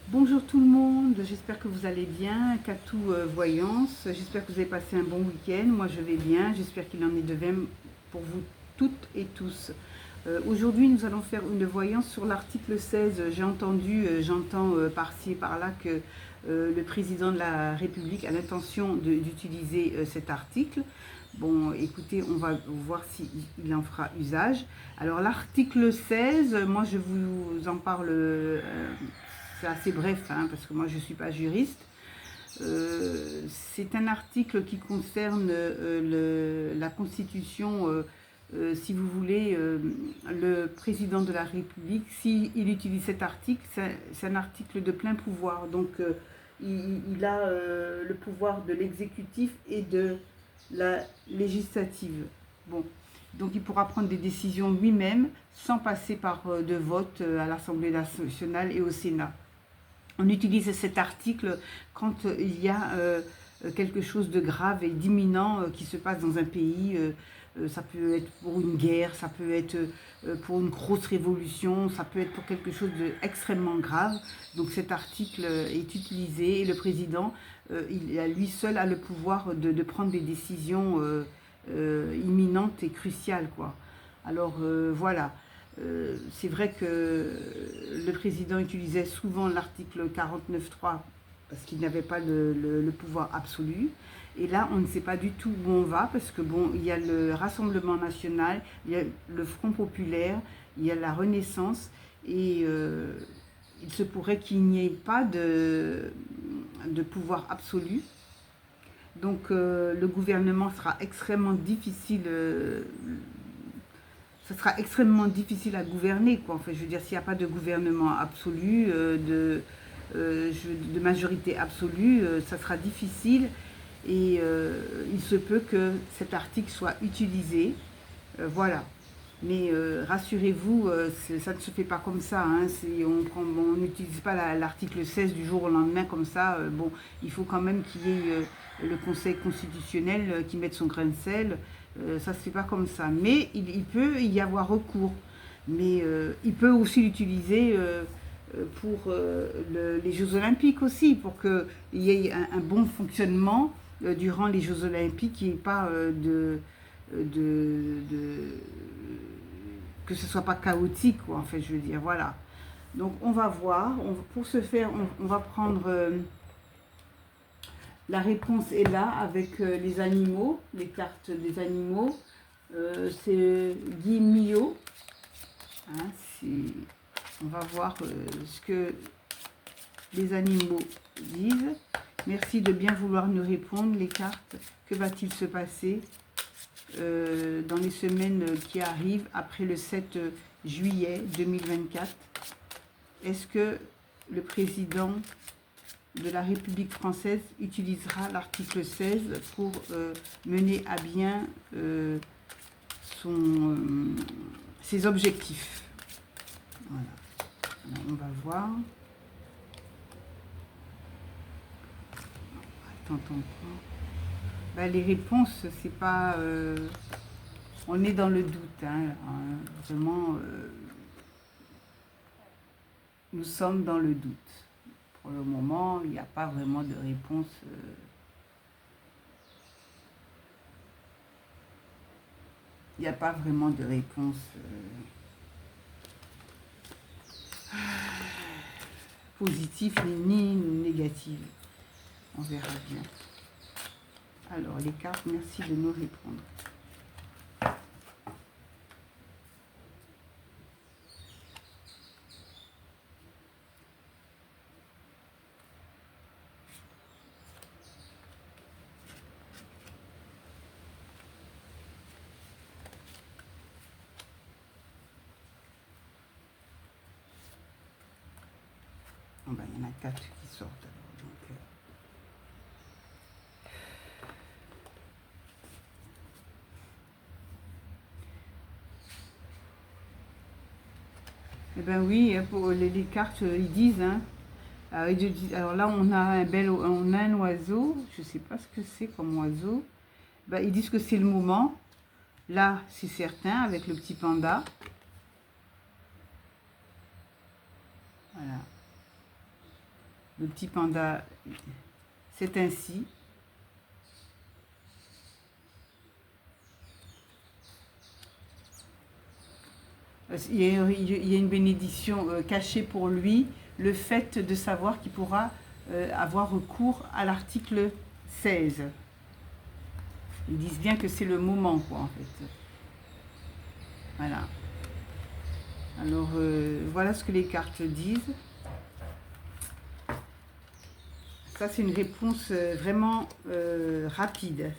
Bonjour tout le monde, j'espère que vous allez bien, Katou Voyance, j'espère que vous avez passé un bon week-end, moi je vais bien, j'espère qu'il en est de même pour vous toutes et tous. Aujourd'hui nous allons faire une voyance sur l'article 16, j'entends par-ci et par-là que le président de la République a l'intention d'utiliser cet article. Bon, écoutez, on va voir s'il en fera usage. Alors l'article 16, moi je vous en parle, c'est assez bref, hein, parce que moi je ne suis pas juriste. C'est un article qui concerne la Constitution, si vous voulez, le président de la République. S'il utilise cet article, c'est un article de plein pouvoir. Donc il a le pouvoir de l'exécutif et de la législative. Bon, donc il pourra prendre des décisions lui-même sans passer par de vote à l'Assemblée nationale et au Sénat. On utilise cet article quand il y a quelque chose de grave et d'imminent qui se passe dans un pays. Ça peut être pour une guerre, ça peut être pour une grosse révolution, ça peut être pour quelque chose d'extrêmement grave. Donc cet article est utilisé et le président, il a lui seul a le pouvoir de prendre des décisions imminentes et cruciales, quoi. Alors voilà. C'est vrai que le président utilisait souvent l'article 49.3 parce qu'il n'avait pas le pouvoir absolu. Et là, on ne sait pas du tout où on va parce que bon, il y a le Rassemblement national, il y a le Front populaire, il y a la Renaissance et il se pourrait qu'il n'y ait pas de pouvoir absolu. Donc le gouvernement sera extrêmement difficile, ça sera extrêmement difficile à gouverner, quoi. Enfin, je veux dire, s'il n'y a pas de gouvernement absolu, de majorité absolue, ça sera difficile et il se peut que cet article soit utilisé. Voilà. Mais rassurez-vous, ça ne se fait pas comme ça, hein. On n'utilise pas l'article 16 du jour au lendemain comme ça. Bon, il faut quand même qu'il y ait le Conseil constitutionnel qui mette son grain de sel. Ça ne se fait pas comme ça. Mais il peut y avoir recours. Mais il peut aussi l'utiliser pour les Jeux Olympiques aussi, pour qu'il y ait un bon fonctionnement durant les Jeux Olympiques, il n'y ait pas de que ce soit pas chaotique, quoi, en fait, je veux dire, voilà. Donc on va voir, pour ce faire, on va prendre la réponse est là avec les animaux, les cartes des animaux. C'est Guy Millot. Hein, on va voir ce que les animaux disent. Merci de bien vouloir nous répondre, les cartes. Que va-t-il se passer dans les semaines qui arrivent après le 7 juillet 2024? Est-ce que le président de la République française utilisera l'article 16 pour mener à bien ses objectifs? Voilà. Alors, on va voir. Attends. Ben, les réponses, c'est pas... on est dans le doute, hein, vraiment, nous sommes dans le doute. Pour le moment, il n'y a pas vraiment de réponse. Il n'y a pas vraiment de réponse positive ni négative. On verra bien. Alors, les cartes, merci de nous répondre. Bon, ben, il y en a 4 qui sortent. Alors, donc, eh ben oui, pour les cartes, ils disent, hein. Alors là, on a un oiseau. Je ne sais pas ce que c'est comme oiseau. Ben, ils disent que c'est le moment. Là, c'est certain, avec le petit panda. Voilà. Le petit panda, c'est ainsi. Il y a une bénédiction cachée pour lui, le fait de savoir qu'il pourra avoir recours à l'article 16. Ils disent bien que c'est le moment, quoi, en fait. Voilà. Alors, voilà ce que les cartes disent. Ça, c'est une réponse vraiment rapide.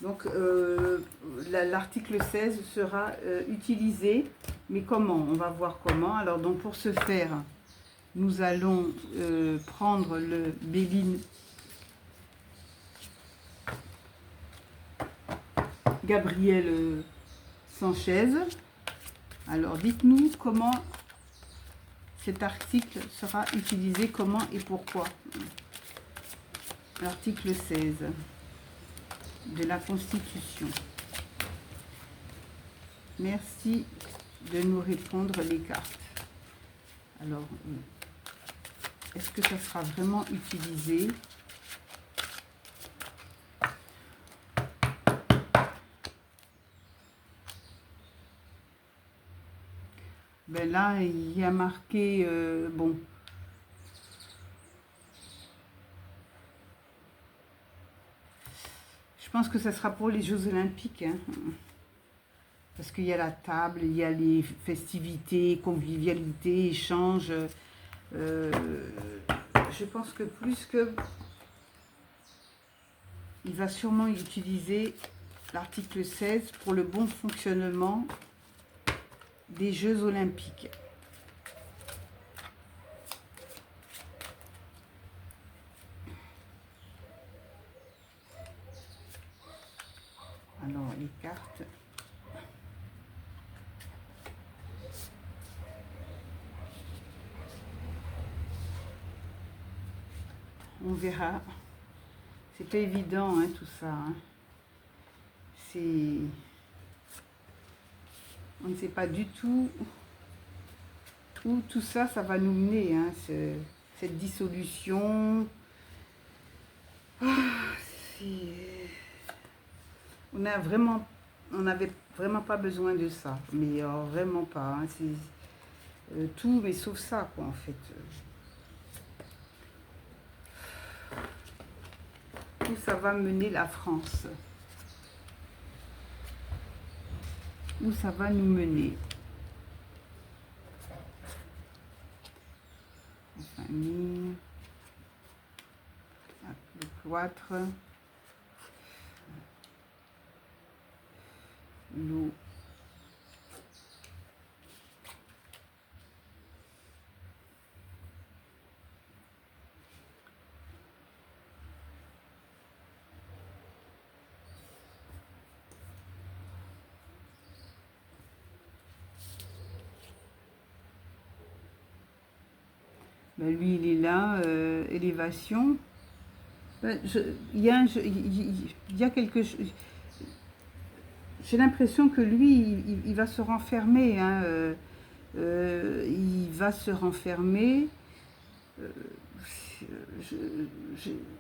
Donc, l'article 16 sera utilisé. Mais comment? On va voir comment. Alors, donc, pour ce faire, nous allons prendre le Béline Gabriel Sanchez. Alors, dites-nous comment cet article sera utilisé, comment et pourquoi. L'article 16 de la Constitution. Merci de nous répondre les cartes. Alors, est-ce que ça sera vraiment utilisé? Ben là, il y a marqué, bon, je pense que ça sera pour les Jeux Olympiques, hein, parce qu'il y a la table, il y a les festivités, convivialité, échange. Je pense que plus que... Il va sûrement utiliser l'article 16 pour le bon fonctionnement des Jeux Olympiques. Alors, les cartes. On verra. C'est pas évident, hein, tout ça. Hein. C'est... On ne sait pas du tout où tout ça, ça va nous mener, hein, cette dissolution. On n'avait vraiment pas besoin de ça, mais vraiment pas. Hein, c'est tout, mais sauf ça, quoi, en fait. Où ça va mener la France? Où ça va nous mener? La famille, le cloître, l'eau. Ben, lui, il est là, élévation. Ben, il y a quelque chose. J'ai l'impression que lui, il va se renfermer. Hein, il va se renfermer.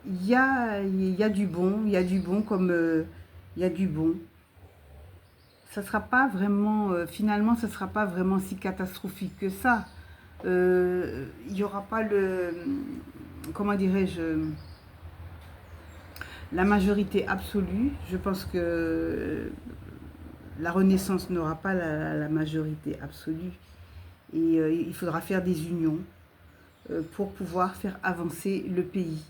Il y a du bon, il y a du bon comme il y a du bon. Ça sera pas vraiment, finalement, ça sera pas vraiment si catastrophique que ça. Il n'y aura pas le, comment dirais-je, la majorité absolue. Je pense que la Renaissance n'aura pas la majorité absolue. Et il faudra faire des unions pour pouvoir faire avancer le pays.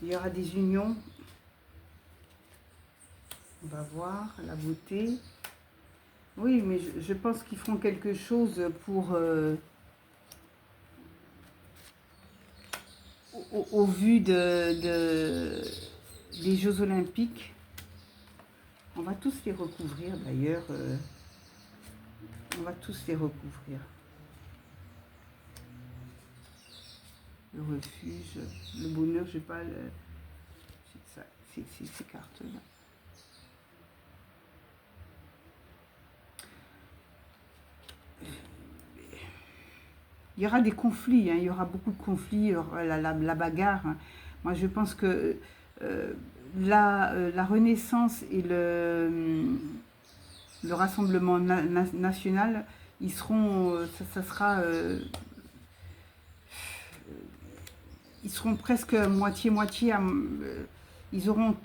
Il y aura des unions. On va voir la beauté. Oui, mais je pense qu'ils feront quelque chose pour... au vu des Jeux Olympiques. On va tous les recouvrir d'ailleurs. On va tous les recouvrir. Le refuge, le bonheur, je n'ai pas le... C'est ça, c'est ces cartes-là. il y aura des conflits, hein, il y aura beaucoup de conflits, il y aura la bagarre. Hein. Moi, je pense que la Renaissance et le Rassemblement national, ils seront, ça sera, ils seront presque moitié-moitié, ils seront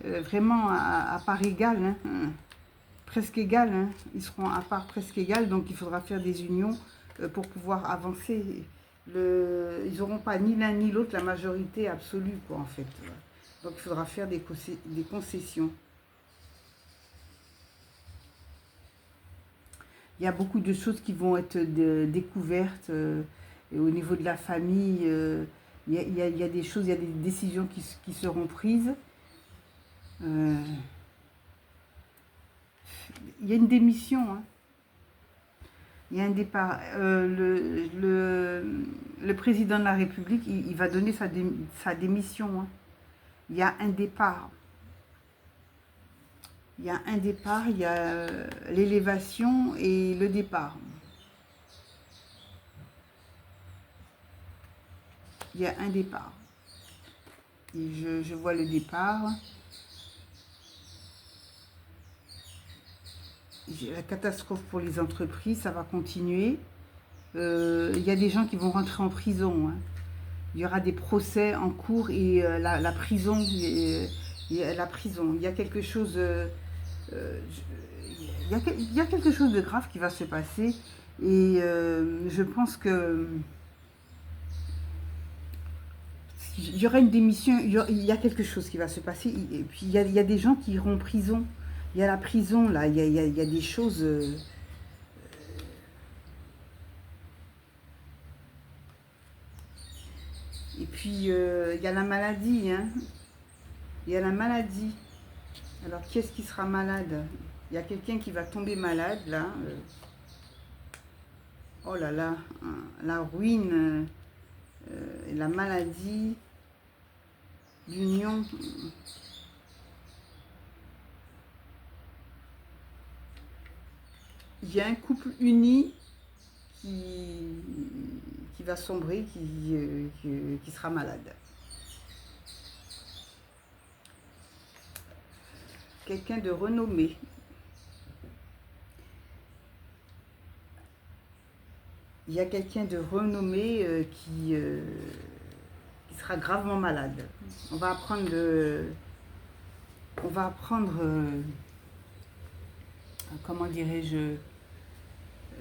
vraiment à part égale, hein, presque égale, hein, ils seront à part presque égale, donc il faudra faire des unions pour pouvoir avancer. Ils n'auront pas ni l'un ni l'autre la majorité absolue, quoi, en fait. Donc il faudra faire des concessions. Il y a beaucoup de choses qui vont être découvertes et au niveau de la famille. Il y a des choses, il y a des décisions qui seront prises. Il y a une démission. Hein. Il y a un départ. Le président de la République, il va donner sa démission. Hein. Il y a un départ. Il y a un départ, il y a l'élévation et le départ. Il y a un départ. Et je vois le départ. La catastrophe pour les entreprises, ça va continuer. Il y a des gens qui vont rentrer en prison. Hein. Il y aura des procès en cours et la prison. La prison. Il y a quelque chose. Il y a quelque chose de grave qui va se passer. Et je pense que il y aura une démission. Il y a quelque chose qui va se passer. Et puis il y a des gens qui iront en prison. Il y a la prison, là, il y a des choses... Et puis, il y a la maladie, hein. Il y a la maladie. Alors, qui est-ce qui sera malade? Il y a quelqu'un qui va tomber malade, là. Oh là là, la ruine, la maladie, l'union... Il y a un couple uni qui va sombrer, qui sera malade. Quelqu'un de renommé. Il y a quelqu'un de renommé qui sera gravement malade. On va apprendre comment dirais-je,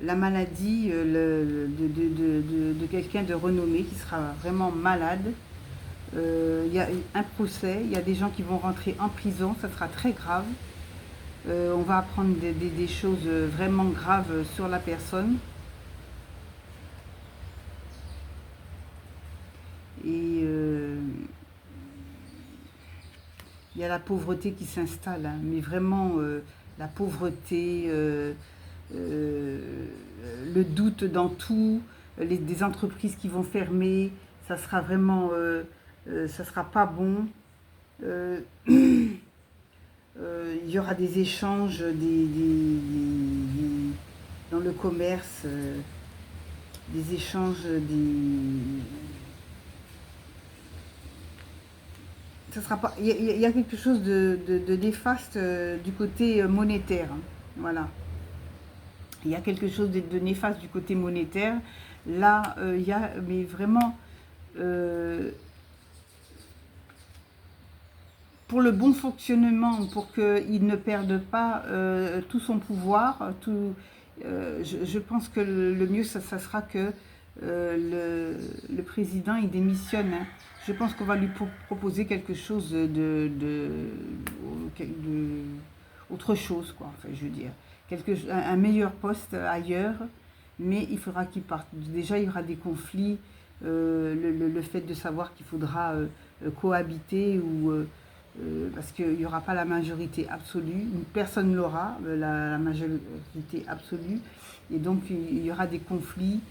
la maladie de quelqu'un de renommé qui sera vraiment malade. Il y a un procès, il y a des gens qui vont rentrer en prison, ça sera très grave. On va apprendre des choses vraiment graves sur la personne. Et il y a la pauvreté qui s'installe, hein, mais vraiment la pauvreté, le doute dans tout, des entreprises qui vont fermer, ça sera vraiment, ça sera pas bon. Il y aura des échanges dans le commerce, des échanges, ça sera pas, il y a quelque chose de néfaste du côté monétaire. Hein, voilà. Il y a quelque chose de néfaste du côté monétaire. Là, il y a, mais vraiment, pour le bon fonctionnement, pour qu'il ne perde pas tout son pouvoir, je pense que le mieux, ça sera que le président, il démissionne. Hein. Je pense qu'on va lui proposer quelque chose autre chose, quoi, enfin, je veux dire. Un meilleur poste ailleurs, mais il faudra qu'il parte. Déjà, il y aura des conflits, le fait de savoir qu'il faudra cohabiter ou... parce qu'il n'y aura pas la majorité absolue, personne ne l'aura, la majorité absolue, et donc il y aura des conflits,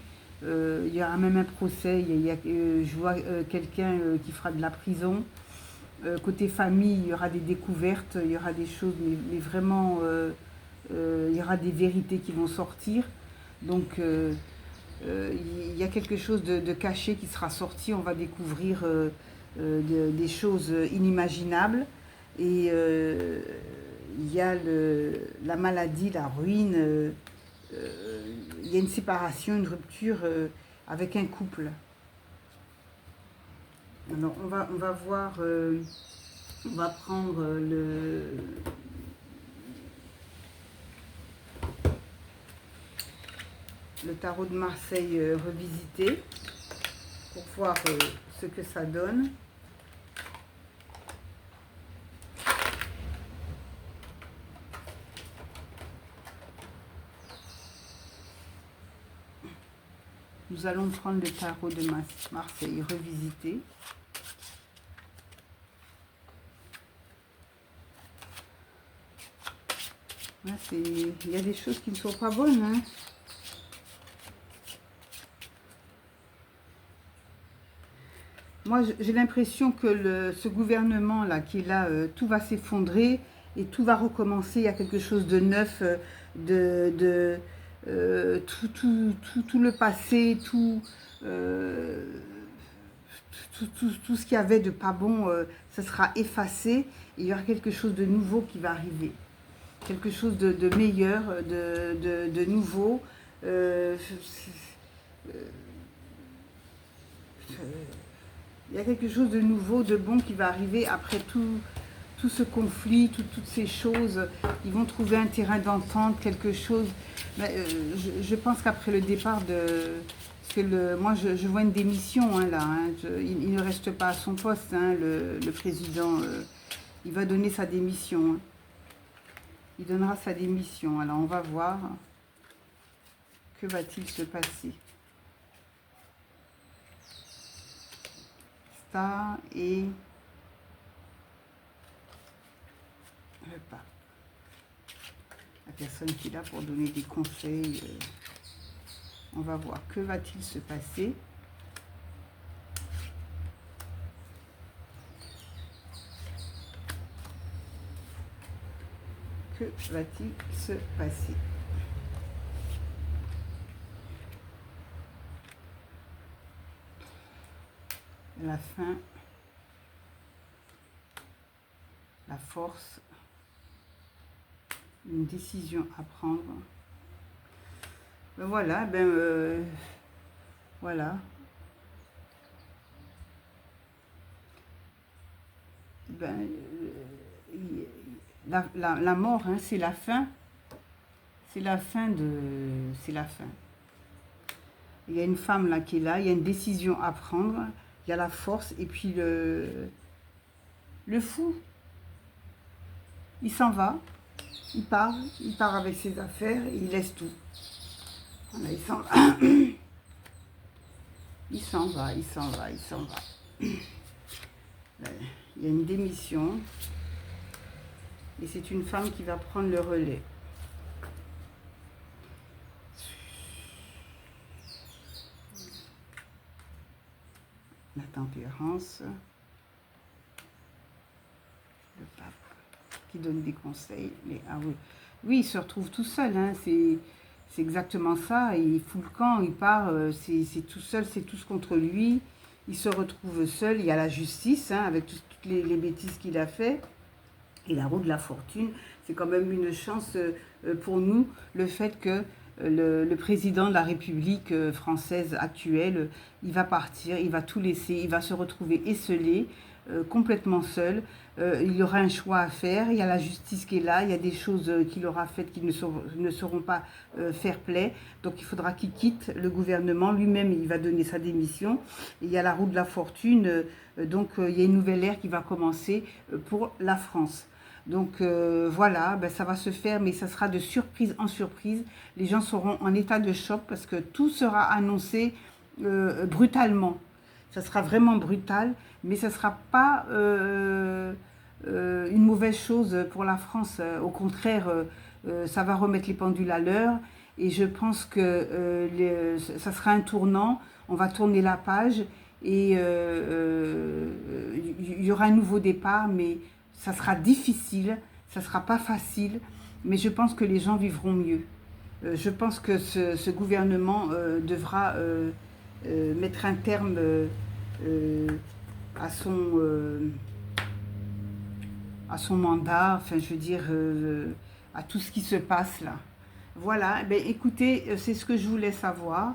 il y aura même un procès, je vois quelqu'un qui fera de la prison, côté famille, il y aura des découvertes, il y aura des choses, mais vraiment, il y aura des vérités qui vont sortir, Donc, il y a quelque chose de caché qui sera sorti. On va découvrir des choses inimaginables. Et il y a la maladie, la ruine. Il y a une séparation, une rupture avec un couple. Alors, on va voir, on va prendre le tarot de Marseille revisité pour voir ce que ça donne. Nous allons prendre le tarot de Marseille revisité. Là, il y a des choses qui ne sont pas bonnes, hein. Moi, j'ai l'impression que ce gouvernement-là, qui est là, tout va s'effondrer et tout va recommencer. Il y a quelque chose de neuf, tout le passé, tout ce qu'il y avait de pas bon, ça sera effacé. Et il y aura quelque chose de nouveau qui va arriver. Quelque chose de meilleur, de nouveau. Il y a quelque chose de nouveau, de bon qui va arriver après tout ce conflit, toutes ces choses. Ils vont trouver un terrain d'entente, quelque chose. Mais, je pense qu'après le départ de... moi, je vois une démission, hein, là. Hein, il ne reste pas à son poste, hein, le président. Il va donner sa démission. Hein. Il donnera sa démission. Alors, on va voir. Que va-t-il se passer? Star et le pape. La personne qui est là pour donner des conseils. On va voir. Que va-t-il se passer? Que va-t-il se passer? La fin, la force, une décision à prendre. Ben voilà, voilà. Ben, la mort, hein, c'est la fin. C'est la fin de... C'est la fin. Il y a une femme là qui est là, il y a une décision à prendre. Il y a la force et puis le fou, il s'en va, il part avec ses affaires et il laisse tout. Voilà, il s'en va. Il s'en va, il s'en va, il s'en va. Il y a une démission et c'est une femme qui va prendre le relais. La tempérance, le pape qui donne des conseils. Mais ah oui, oui, il se retrouve tout seul, hein, c'est exactement ça. Il fout le camp, il part, c'est tout seul, c'est tous contre lui. Il se retrouve seul. Il y a la justice, hein, avec toutes les bêtises qu'il a fait. Et la roue de la fortune, c'est quand même une chance pour nous, le fait que le président de la République française actuelle, il va partir, il va tout laisser, il va se retrouver esselé, complètement seul. Il y aura un choix à faire, il y a la justice qui est là, il y a des choses qu'il aura faites qui ne seront pas fair play. Donc il faudra qu'il quitte le gouvernement, lui-même il va donner sa démission. Et il y a la roue de la fortune, donc il y a une nouvelle ère qui va commencer pour la France. Donc voilà, ça va se faire, mais ça sera de surprise en surprise. Les gens seront en état de choc parce que tout sera annoncé brutalement. Ça sera vraiment brutal, mais ça ne sera pas une mauvaise chose pour la France. Au contraire, ça va remettre les pendules à l'heure. Et je pense que ça sera un tournant. On va tourner la page et il y aura un nouveau départ, mais ça sera difficile, ça ne sera pas facile, mais je pense que les gens vivront mieux. Je pense que ce gouvernement devra mettre un terme à son mandat, enfin je veux dire à tout ce qui se passe là. Voilà, ben, écoutez, c'est ce que je voulais savoir.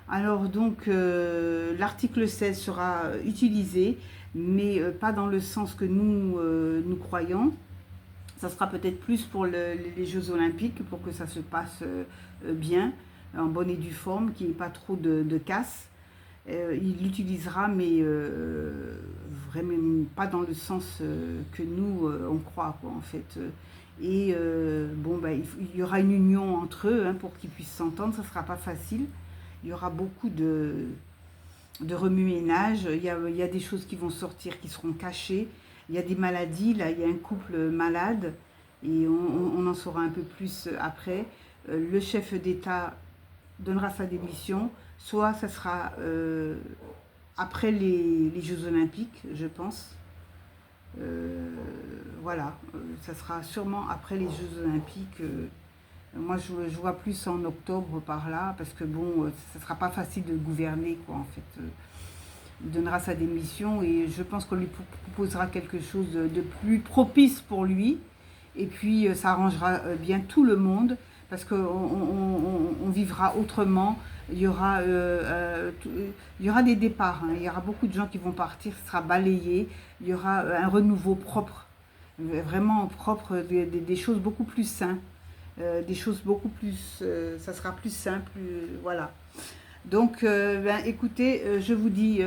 Alors donc l'article 16 sera utilisé, mais pas dans le sens que nous croyons. Ça sera peut-être plus pour les Jeux Olympiques, pour que ça se passe bien, en bonne et due forme, qu'il n'y ait pas trop de casse. Il l'utilisera, mais vraiment pas dans le sens que nous, on croit, quoi, en fait. Et bon, ben, il y aura une union entre eux hein, pour qu'ils puissent s'entendre. Ça ne sera pas facile. Il y aura beaucoup de remue-ménage. Il y a des choses qui vont sortir, qui seront cachées. Il y a des maladies. Là, il y a un couple malade. Et on en saura un peu plus après. Le chef d'État donnera sa démission. Soit ça sera après les Jeux Olympiques, je pense. Voilà, ça sera sûrement après les Jeux Olympiques. Moi, je vois plus en octobre par là, parce que bon, ça ne sera pas facile de gouverner, quoi, en fait. Il donnera sa démission et je pense qu'on lui proposera quelque chose de plus propice pour lui. Et puis, ça arrangera bien tout le monde, parce qu'on vivra autrement. Il y aura des départs, hein. Il y aura beaucoup de gens qui vont partir, ce sera balayé. Il y aura un renouveau propre, vraiment propre, des choses beaucoup plus saines, des choses beaucoup plus, ça sera plus simple, voilà. Donc, ben, écoutez, je vous dis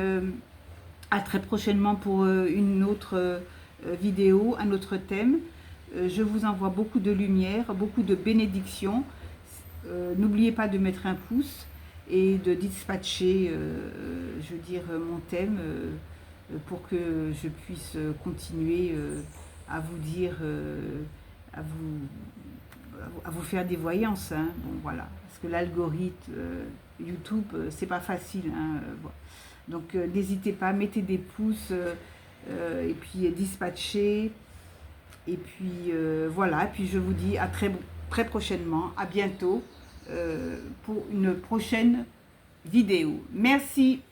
à très prochainement pour une autre vidéo, un autre thème. Je vous envoie beaucoup de lumière, beaucoup de bénédictions. N'oubliez pas de mettre un pouce et de dispatcher, je veux dire, mon thème pour que je puisse continuer à vous dire, à vous faire des voyances. Hein. Bon, voilà. Parce que l'algorithme YouTube, c'est pas facile. Hein. Voilà. Donc, n'hésitez pas, mettez des pouces et puis dispatchez. Et puis voilà, et puis je vous dis à très prochainement, à bientôt pour une prochaine vidéo. Merci.